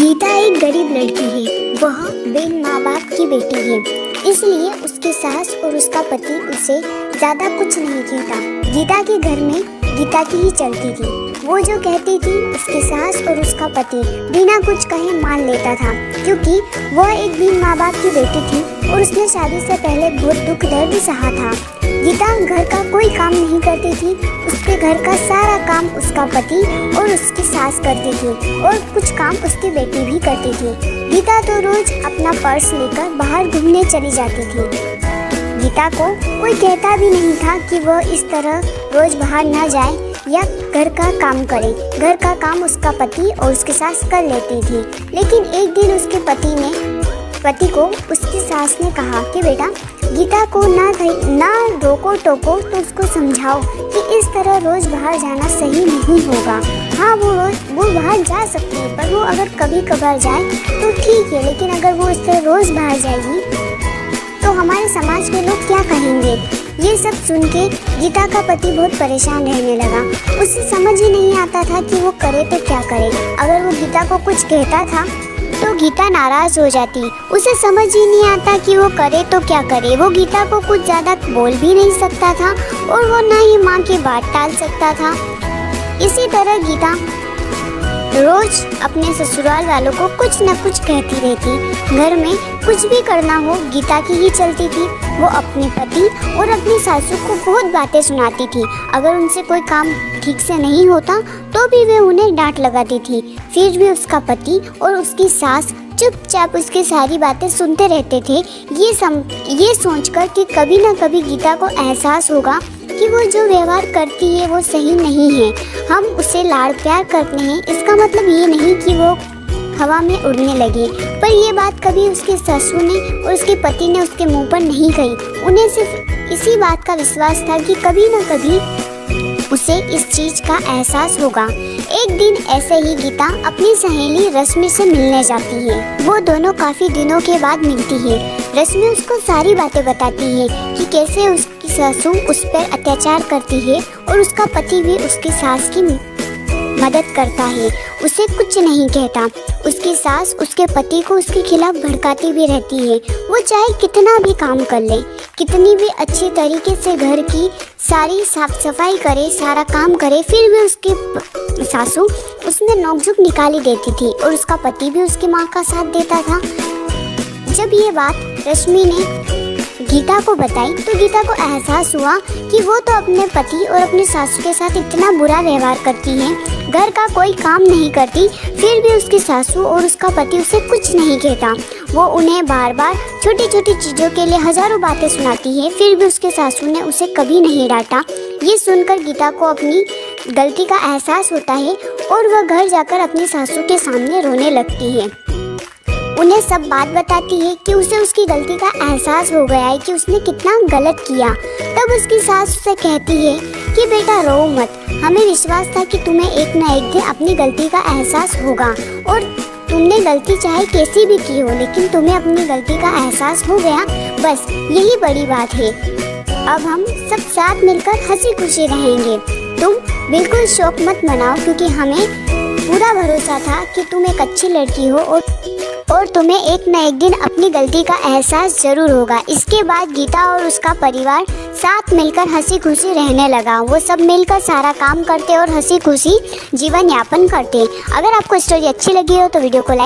गीता एक गरीब लड़की है। वह बिन माँ बाप की बेटी है, इसलिए उसकी सास और उसका पति उसे ज्यादा कुछ नहीं कहता। गीता के घर में गीता की ही चलती थी। वो जो कहती थी उसकी सास और उसका पति बिना कुछ कहे मान लेता था, क्योंकि वह एक बिन माँ बाप की बेटी थी और उसने शादी से पहले बहुत दुख दर्द सहा था। गीता घर का कोई काम नहीं करती थी। उसके घर का सारा काम उसका पति और उसकी सास करती थी और कुछ काम उसकी बेटी भी करती थी। गीता तो रोज अपना पर्स लेकर बाहर घूमने चली जाती थी। गीता को कोई कहता भी नहीं था कि वह इस तरह रोज बाहर ना जाए या घर का काम करे। घर का काम उसका पति और उसकी सास कर लेती थी। लेकिन एक दिन उसके पति को उसकी सास ने कहा कि बेटा, गीता को ना रोको टोको तो उसको समझाओ कि इस तरह रोज बाहर जाना सही नहीं होगा। हाँ, वो बाहर जा सकती है, पर वो अगर कभी कभार जाए तो ठीक है, लेकिन अगर वो इस तरह रोज बाहर जाएगी तो हमारे समाज के लोग क्या कहेंगे। ये सब सुन के गीता का पति बहुत परेशान रहने लगा। उसे समझ ही नहीं आता था कि वो करे तो क्या करे। अगर वो गीता को कुछ कहता था तो गीता नाराज हो जाती। उसे समझ ही नहीं आता कि वो करे तो क्या करे। वो गीता को कुछ ज़्यादा बोल भी नहीं सकता था और वो ना ही माँ की बात टाल सकता था। इसी तरह गीता रोज अपने ससुराल वालों को कुछ न कुछ कहती रहती। घर में कुछ भी करना हो गीता की ही चलती थी। वो अपने पति और अपनी सासू को बहुत बातें सुनाती थी। अगर उनसे कोई काम ठीक से नहीं होता तो भी वे उन्हें डांट लगाती थी। फिर भी उसका पति और उसकी सास चुपचाप उसकी सारी बातें सुनते रहते थे, ये सोचकर कि कभी न कभी गीता को एहसास होगा कि वो जो व्यवहार करती है वो सही नहीं है। हम उसे लाड़ प्यार करते हैं, इसका मतलब ये नहीं कि वो हवा में उड़ने लगे। पर ये बात कभी उसके ससुर ने और उसके पति ने उसके मुंह पर नहीं कही। उन्हें सिर्फ इसी बात का विश्वास था कि कभी न कभी उसे इस चीज का एहसास होगा। एक दिन ऐसे ही गीता अपनी सहेली रश्मि से मिलने जाती है। वो दोनों काफी दिनों के बाद मिलती है। रश्मि उसको सारी बातें बताती है कि कैसे उसकी सासू उस पर अत्याचार करती है और उसका पति भी उसकी सास की मदद करता है, उसे कुछ नहीं कहता। उसकी सास उसके पति को उसके खिलाफ भड़काती भी रहती है। वो चाहे कितना भी काम कर ले, कितनी भी अच्छी तरीके से घर की सारी साफ सफाई करे, सारा काम करे, फिर भी उसकी सासू उसमें नोकझोंक निकाली देती थी और उसका पति भी उसकी माँ का साथ देता था। जब ये बात रश्मि ने गीता को बताई तो गीता को एहसास हुआ कि वो तो अपने पति और अपने सासू के साथ इतना बुरा व्यवहार करती है, घर का कोई काम नहीं करती, फिर भी उसकी सासू और उसका पति उसे कुछ नहीं कहता। वो उन्हें बार बार छोटी छोटी चीज़ों के लिए हजारों बातें सुनाती है, फिर भी उसके सासू ने उसे कभी नहीं डांटा। ये सुनकर गीता को अपनी गलती का एहसास होता है और वह घर जाकर अपनी सासू के सामने रोने लगती है। उन्हें सब बात बताती है कि उसे उसकी गलती का एहसास हो गया है कि उसने कितना गलत किया। तब उसकी सास उसे कहती है कि बेटा रो मत, हमें विश्वास था कि तुम्हें एक न एक दिन अपनी गलती का एहसास होगा और तुमने गलती चाहे कैसी भी की हो, लेकिन तुम्हें अपनी गलती का एहसास हो गया, बस यही बड़ी बात है। अब हम सब साथ मिलकर हंसी खुशी रहेंगे। तुम बिल्कुल शौक मत मनाओ, क्योंकि हमें पूरा भरोसा था कि तुम एक अच्छी लड़की हो और तुम्हें एक न एक दिन अपनी गलती का एहसास जरूर होगा। इसके बाद गीता और उसका परिवार साथ मिलकर हंसी खुशी रहने लगा। वो सब मिलकर सारा काम करते और हंसी खुशी जीवन यापन करते। अगर आपको स्टोरी अच्छी लगी हो तो वीडियो को लाइक